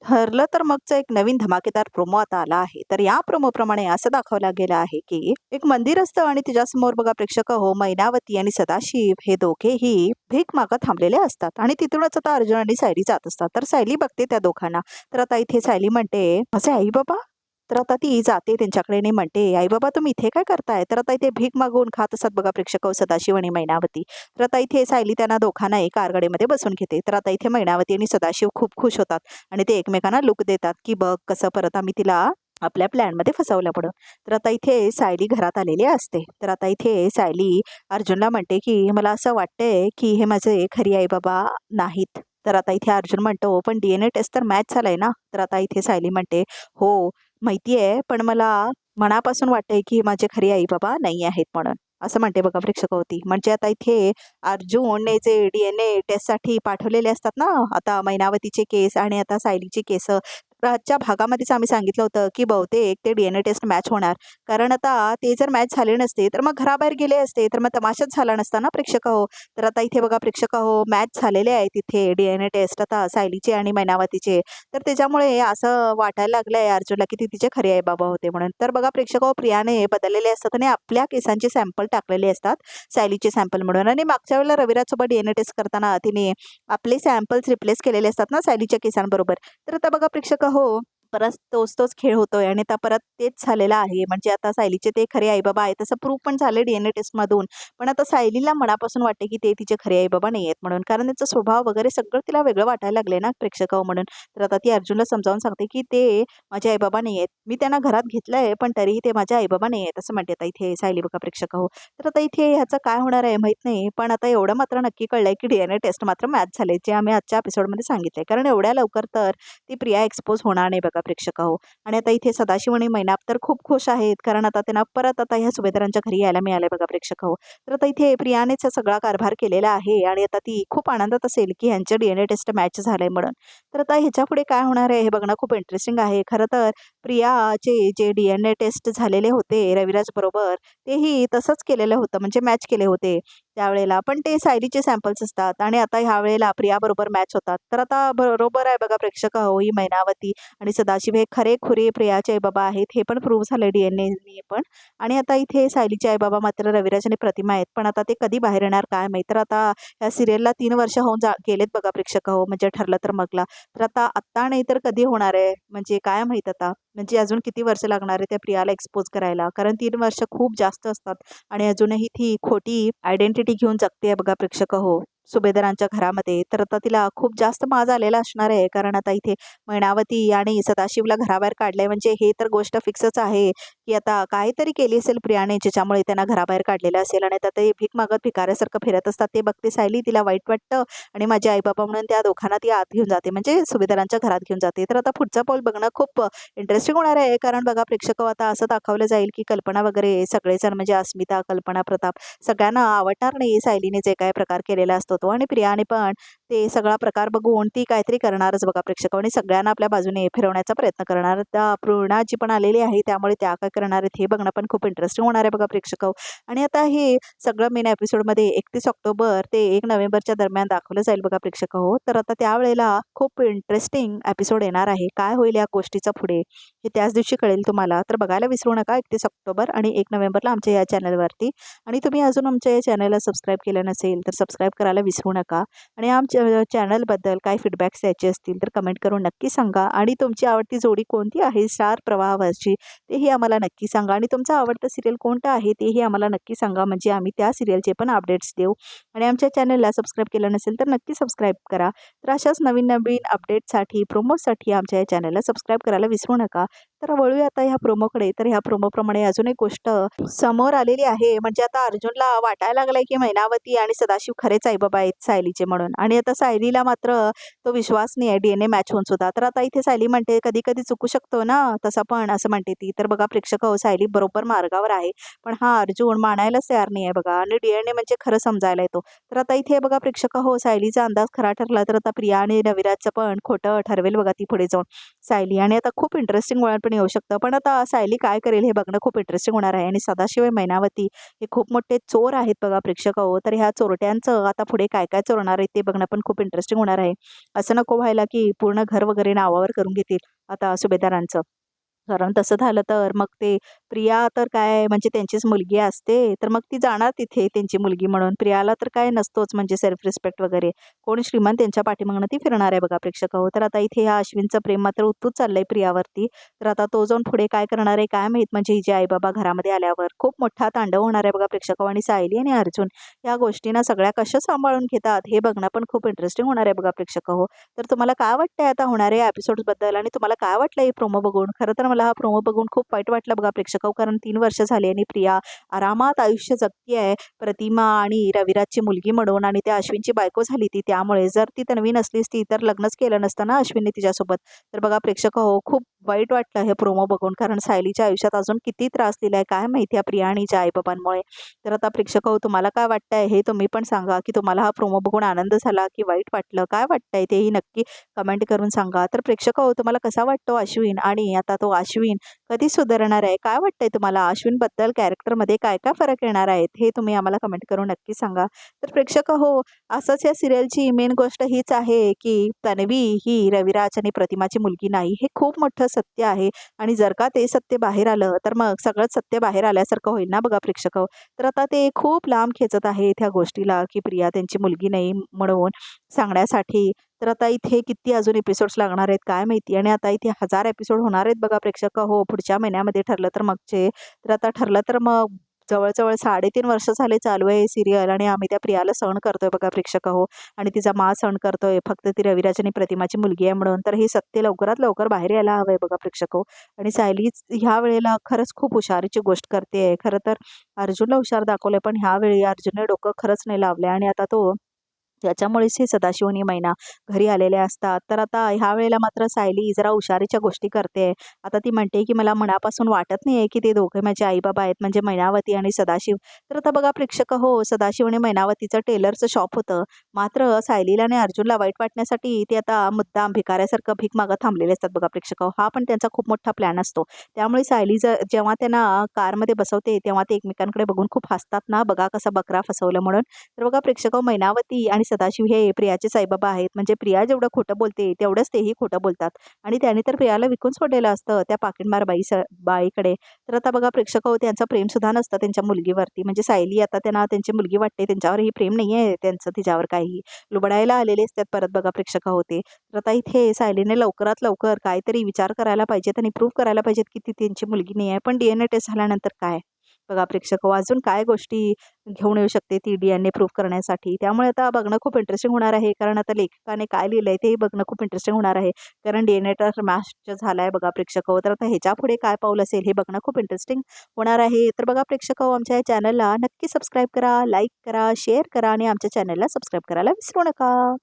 ठरलं तर मगचा एक नवीन धमाकेदार प्रोमो आता आला आहे. तर या प्रोमोप्रमाणे असं दाखवलं गेलं आहे, की एक मंदिर असतं आणि त्याच्यासमोर बघा प्रेक्षक हो मैनावती आणि सदाशिव हे दोघेही भीक मागत थांबलेले असतात आणि तिथूनच आता अर्जुन आणि सायली जात असतात. तर सायली बघते त्या दोघांना. तर आता इथे सायली म्हणते, "असे आई बाबा?" तर आता ती जाते त्यांच्याकडे आणि म्हणते, "आई बाबा तुम्ही इथे काय करताय?" तर आता इथे भीक मागून खात असतात बघा प्रेक्षक हो सदाशिव आणि मैनावती. तर आता इथे सायली त्यांना दोघांना एक कारगाडीमध्ये बसून घेते. तर आता इथे मैनावती आणि सदाशिव खूप खुश होतात. आणि ते एकमेकांना लुक देतात, की बघ कसं परत आम्ही तिला आपल्या प्लॅनमध्ये फसवलं म्हणून. तर आता इथे सायली घरात आलेली असते. तर आता इथे सायली अर्जुनला म्हणते, की मला असं वाटतंय, की हे माझे खरी आई-बाबा नाहीत. तर आता इथे अर्जुन म्हणतो, "पण डी टेस्ट तर मॅच झालाय ना?" तर आता इथे सायली म्हणते, "हो, माहिती आहे, पण मला मनापासून वाटतंय, की माझे खरे आई-बाबा नाही आहेत म्हणून." असं म्हणते बघा प्रेक्षकावरती. म्हणजे आता इथे अर्जुनने जे टेस्टसाठी पाठवलेले असतात ना, आता मैनावतीचे केस आणि आता सायलीची केस. तर आजच्या भागामध्येच आम्ही सांगितलं होतं, की बहुतेक ते टेस्ट मॅच होणार. कारण आता ते जर मॅच झाले नसते, तर मग घराबाहेर गेले असते, तर मग तमाशाच झाला नसता ना प्रेक्षकाहो. तर आता इथे बघा प्रेक्षकाहो मॅच झालेले आहे तिथे टेस्ट आता सायलीचे आणि मैनावतीचे. तर त्याच्यामुळे असं वाटायला लागलंय अर्जुनला, की ते तिचे खरे आई-बाबा होते म्हणून. तर बघा प्रेक्षकाहो प्रियाने बदललेले असतात आणि आपल्या केसांचे सॅम्पल टाकलेले असतात. सायलीचे सॅम्पल म्हणून आणि मागच्या वेळेला रविराजसोबत टेस्ट करताना तिने आपले सॅम्पल्स रिप्लेस केलेले असतात ना सायलीच्या केसांबरोबर. तर आता बघा प्रेक्षक हो परत तोच खेळ होतोय आणि आता परत तेच झालेलं आहे. म्हणजे आता सायलीचे ते खरे आई-बाबा आहेत असं प्रूव्ह पण झाले टेस्टमधून. पण आता सायलीला मनापासून वाटते, की ते तिचे खरे आई-बाबा नाहीयेत म्हणून. कारण त्यांचा स्वभाव वगैरे सगळं तिला वेगळं वाटायला लागलंय ना प्रेक्षक म्हणून. तर आता ती अर्जुनला समजावून सांगते, की ते माझे आई-बाबा नाहीयेत. मी त्यांना घरात घेतलंय, पण तरीही ते माझे आई-बाबा नाहीयेत असं म्हणते आता इथे सायली बघा प्रेक्षक तर आता इथे ह्याचं काय होणार आहे माहित नाही. पण आता एवढं मात्र नक्की कळलंय, की टेस्ट मात्र मॅच झाले, जे आम्ही आजच्या एपिसोडमध्ये सांगितलंय. कारण एवढ्या लवकर तर ती प्रिया एक्सपोज होणार नाही बघा प्रेक्षक आणि आता इथे सदाशिव आणि मैनाप तर खूप खुश आहेत. कारण आता त्यांना परत आता ह्या सुभेदारांच्या घरी यायला मिळालंय बघा प्रेक्षक तर आता इथे प्रियानेच हा सगळा कारभार केलेला आहे आणि आता ती खूप आनंदात असेल, की ह्यांचे टेस्ट मॅच झालंय म्हणून. तर आता ह्याच्यापुढे काय होणार आहे हे बघणं खूप इंटरेस्टिंग आहे. खरं तर प्रियाचे जे टेस्ट झालेले होते रविराज बरोबर, तेही तसंच केलेलं होतं म्हणजे मॅच केले होते त्यावेळेला. पण ते सायलीचे सॅम्पल्स असतात आणि आता ह्या वेळेला प्रियाबरोबर मॅच होतात. तर आता बरोबर आहे बघा प्रेक्षक ही मैनावती आणि सदाशिव हे खरे-खुरे प्रियाचे आई-बाबा आहेत. हे पण प्रूव्ह झालं डी-एन-एने पण. आणि आता इथे सायलीचे आई-बाबा मात्र रविराज आणि प्रतिमा आहेत. पण आता ते कधी बाहेर येणार काय माहीत. तर आता या सीरियलला 3 वर्ष होऊन गेलेत बघा प्रेक्षक म्हणजे ठरलं तर मगला. तर आता आत्ता नाही तर कधी होणार आहे? म्हणजे काय माहीत आता. म्हणजे अजून किती वर्ष लागणार आहे त्या प्रियाला एक्सपोज करायला. कारण 3 वर्ष खूप जास्त असतात आणि अजूनही ती खोटी आयडेंटिटी घेऊन जगते बघा प्रेक्षक सुभेदारांच्या घरामध्ये. तर आता तिला खूप जास्त माज आलेला असणार आहे. कारण आता इथे मैनावती आणि सदाशिवला घराबाहेर काढलंय म्हणजे हे तर गोष्ट फिक्सच आहे, की आता काहीतरी केली असेल प्रियाने ज्याच्यामुळे त्यांना घराबाहेर काढलेलं असेल आणि आता ते भीक मागत भिकाऱ्यासारखं फिरत असतात. ते बघते सायली तिला वाईट वाटतं आणि माझे आई-बाबा म्हणून त्या दोघांना ती आत घेऊन जाते म्हणजे सुभेदारांच्या घरात घेऊन जाते. तर आता पुढचा पाऊल बघणं खूप इंटरेस्टिंग होणार आहे. कारण बघा प्रेक्षक आता असं दाखवलं जाईल, की कल्पना वगैरे सगळेजण म्हणजे अस्मिता, कल्पना, प्रताप सगळ्यांना आवडणार नाही सायलीने जे काही प्रकार केलेला असतो तो आणि प्रियाने पण ते सगळा प्रकार बघून ती काहीतरी करणारच बघा प्रेक्षक आणि सगळ्यांना आपल्या बाजूने फिरवण्याचा प्रयत्न करणार. त्या पूर्णा जी पण आलेली आहे त्यामुळे त्या काय करणार आहेत हे बघणं पण खूप इंटरेस्टिंग होणार आहे बघा प्रेक्षक आणि आता हे सगळं मेन एपिसोडमध्ये 31 ऑक्टोबर ते 1 नोव्हेंबरच्या दरम्यान दाखवलं जाईल बघा प्रेक्षक तर आता त्यावेळेला खूप इंटरेस्टिंग एपिसोड येणार आहे. काय होईल या गोष्टीचा पुढे हे त्याच दिवशी कळेल तुम्हाला. तर बघायला विसरू नका 31 ऑक्टोबर आणि 1 नोव्हेंबरला आमच्या या चॅनलवरती. आणि तुम्ही अजून आमच्या या चॅनलला सबस्क्राईब केलं नसेल तर सबस्क्राईब करायला विसरू नका. आणि आमच्या चॅनलबद्दल काही फीडबॅक्स द्यायचे असतील तर कमेंट करून नक्की सांगा. आणि तुमची आवडती जोडी कोणती आहे स्टार प्रवाहावरची तेही आम्हाला नक्की सांगा. आणि तुमचं आवडतं सिरियल कोणतं आहे तेही आम्हाला नक्की सांगा. म्हणजे आम्ही त्या सिरियलचे पण अपडेट्स देऊ. आणि आमच्या चॅनलला सबस्क्राईब केलं नसेल तर नक्की सबस्क्राईब करा. तर अशाच नवीन अपडेटसाठी प्रोमोसाठी आमच्या या चॅनलला सबस्क्राईब करायला विसरू नका. तर वळूया आता ह्या प्रोमोकडे. तर ह्या प्रोमोप्रमाणे अजून एक गोष्ट समोर आलेली आहे. म्हणजे आता अर्जुनला वाटायला लागलंय, की मैनावती आणि सदाशिव खरेच आई-बाबा आहेत सायलीचे म्हणून. आणि आता सायलीला मात्र तो विश्वास नाही आहे डी मॅच होऊन सुद्धा. तर आता इथे सायली म्हणते, "कधी-कधी चुकू शकतो ना तसा पण," असं म्हणते ती. तर बघा प्रेक्षक सायली बरोबर मार्गावर आहे. पण हा अर्जुन मानायलाच तयार नाही आहे बघा आणि डी म्हणजे खरं समजायला येतो. तर आता इथे बघा प्रेक्षक सायलीचा अंदाज खरा ठरला तर आता प्रिया आणि रविराजचं पण खोटं ठरवेल बघा ती पुढे जाऊन. सायली आणि आता खूप इंटरेस्टिंग वळण पण येऊ शकतं. पण आता सायली काय करेल हे बघणं खूप इंटरेस्टिंग होणार आहे. आणि सदाशिव आणि मैनावती हे खूप मोठे चोर आहेत बघा प्रेक्षक हो. तर ह्या चोरट्यांचं आता पुढे काय काय चोरणार आहेत ते बघणं पण खूप इंटरेस्टिंग होणार आहे. असं नको व्हायला की पूर्ण घर वगैरे नावावर करून घेतील आता सुभेदारांचं. कारण तसं झालं तर मग ते प्रिया तर काय म्हणजे त्यांचीच मुलगी असते, तर मग ती जाणार तिथे त्यांची मुलगी म्हणून. प्रियाला तर काय नसतोच म्हणजे सेल्फ रिस्पेक्ट वगैरे. कोण श्रीमंत त्यांच्या पाठीमागनं ती फिरणार आहे बघा प्रेक्षक हो. तर आता इथे ह्या अश्विनचं प्रेम मात्र उतूच चाललंय प्रियावरती. तर आता तो जाऊन पुढे काय करणार आहे काय माहीत. म्हणजे हिचे आई-बाबा घरामध्ये आल्यावर खूप मोठा तांडव होणार आहे बघा प्रेक्षक हो. आणि सायली आणि अर्जुन या गोष्टींना सगळ्या कशा सांभाळून घेतात हे बघणं पण खूप इंटरेस्टिंग होणार आहे बघा प्रेक्षक हो. तर तुम्हाला काय वाटतंय आता होणाऱ्या एपिसोड्सबद्दल आणि तुम्हाला काय वाटलं हे प्रोमो बघून? खरं तर मला हा प्रोमो बघून खूप वाईट वाटलं बघा प्रेक्षकांनो, कारण 3 वर्ष झाली आणि प्रिया आरामात आयुष्य जगती आहे. प्रतिमा आणि रविराजची मुलगी म्हणून आणि त्या अश्विनची बायको झाली ती त्यामुळे. जर ती तन्वी नसली असती तर लग्नच केलं नसतं ना अश्विनने तिच्यासोबत. तर बघा प्रेक्षकांनो, खूप वाईट वाटलं हे प्रोमो बघून, कारण सायलीच्या आयुष्यात अजून किती त्रास दिलाय काय माहिती या प्रिया आणि हिच्या आई-बाबांमुळे. तर आता प्रेक्षकांनो, तुम्हाला काय वाटतंय हे तुम्ही पण सांगा, की तुम्हाला हा प्रोमो बघून आनंद झाला की वाईट वाटलं? काय वाटतंय तेही नक्की कमेंट करून सांगा. तर प्रेक्षकांनो, तुम्हाला कसा वाटतो अश्विन आणि आता तो अश्विन कधी सुधारणार आहे? काय वाटतंय तुम्हाला अश्विनबद्दल कॅरेक्टरमध्ये काय-काय फरक येणार आहेत? हे तुम्ही आम्हाला कमेंट करून नक्की सांगा. तर प्रेक्षक असंच या सीरियलची मेन गोष्ट हीच आहे, की तन्वी ही रविराज आणि प्रतिमाची मुलगी नाही. हे खूप मोठं सत्य आहे आणि जर का ते सत्य बाहेर आलं, तर मग सगळंच सत्य बाहेर आल्यासारखं होईल ना बघा प्रेक्षक. तर आता ते खूप लांब खेचत आहेत ह्या गोष्टीला, की प्रिया त्यांची मुलगी नाही म्हणून सांगण्यासाठी. तर आता इथे किती अजून एपिसोड्स लागणार आहेत काय माहिती. आणि आता इथे 1000 एपिसोड होणार आहेत बघा प्रेक्षक हो. पुढच्या महिन्यामध्ये ठरलं तर मगचे. तर आता ठरलं तर मग जवळ-जवळ 3.5 वर्ष झाले चालू आहे सीरियल आणि आम्ही त्या प्रियाला सहन करतोय बघा प्रेक्षक हो. आणि तिचा माज सहन करतोय फक्त ती रविराज आणि प्रतिमाची मुलगी आहे म्हणून. तर हे सत्य लवकरात लवकर बाहेर यायला हवंय बघा प्रेक्षक हो. आणि सायलीच ह्या वेळेला खरंच खूप हुशारीची गोष्ट करते. खरं तर अर्जुनला हुशार दाखवलंय, पण ह्यावेळी अर्जुनने डोकं खरंच नाही लावलंय आणि आता तो त्याच्यामुळेच हे सदाशिव आणि मैना घरी आलेले असतात. तर आता ह्या वेळेला मात्र सायली जरा हुशारीच्या गोष्टी करते. आता ती म्हणते, की मला मनापासून वाटत नाहीये, की ते दोघे माझे आई-बाबा आहेत म्हणजे मैनावती आणि सदाशिव. तर आता बघा प्रेक्षक हो, सदाशिव आणि मैनावतीचं टेलरचं शॉप होतं. मात्र सायलीला आणि अर्जुनला वाईट वाटण्यासाठी ते आता मुद्दाम भिकाऱ्यासारखं भीक मागत थांबलेले असतात बघा प्रेक्षक हो. हा पण त्यांचा खूप मोठा प्लॅन असतो. त्यामुळे सायली जेव्हा त्यांना कारमध्ये बसवते, तेव्हा ते एकमेकांकडे बघून खूप हसतात ना, बघा कसा बकरा फसवलं म्हणून. तर बघा प्रेक्षक मैनावती आणि सदाशिव हे प्रियाचे साईबाबा आहेत. म्हणजे प्रिया जेवढं खोटं बोलते तेवढंच तेही खोटं बोलतात. आणि त्याने तर प्रियाला विकून सोडलेलं असतं त्या पाकीटमार बाईकडे. तर आता बघा प्रेक्षक त्यांचं प्रेम सुद्धा नसतं त्यांच्या मुलगीवरती. म्हणजे सायली आता त्यांना त्यांची मुलगी वाटते, त्यांच्यावरही प्रेम नाहीये त्यांचं तिच्यावर काही. लुबाडायला आलेले असतात परत बघा प्रेक्षक होते. तर आता इथे सायलीने लवकरात लवकर काहीतरी विचार करायला पाहिजेत आणि प्रूव्ह करायला पाहिजेत, की ती त्यांची मुलगी नाही आहे. पण DNA टेस्ट झाल्यानंतर काय? बघा प्रेक्षक अजून काय गोष्टी घेऊन येऊ शकते ती DNA प्रूव्ह करण्यासाठी. त्यामुळे आता बघणं खूप इंटरेस्टिंग होणार आहे. कारण आता लेखकाने काय लिहिलंय तेही बघणं खूप इंटरेस्टिंग होणार आहे. कारण DNA तर मॅच झालाय बघा प्रेक्षक तर आता ह्याच्यापुढे काय पाऊल असेल हे बघणं खूप इंटरेस्टिंग होणार आहे. तर बघा प्रेक्षक आमच्या या चॅनलला नक्की सबस्क्राईब करा, लाईक करा, शेअर करा आणि आमच्या चॅनलला सबस्क्राईब करायला विसरू नका.